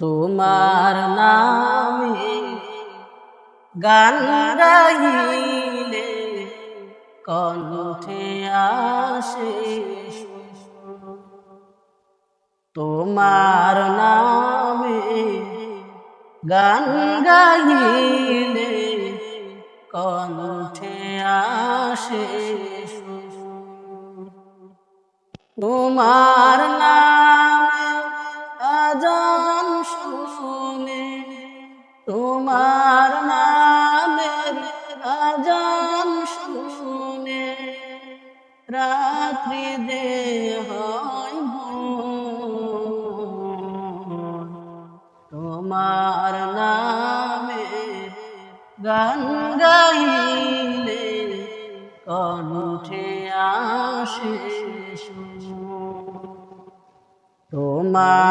তোমার নামে গান গাইলে কণ্ঠে আসে সুর। তোমার নামে গান গাইলে কণ্ঠে আসে সুর। তোমার নামে আজান শুনে, তোমার নামের আজান শুনে রাত্রি দেহ হয় ভোর। তোমার নামে গান গাইলে কণ্ঠে আসে সুর। তোমার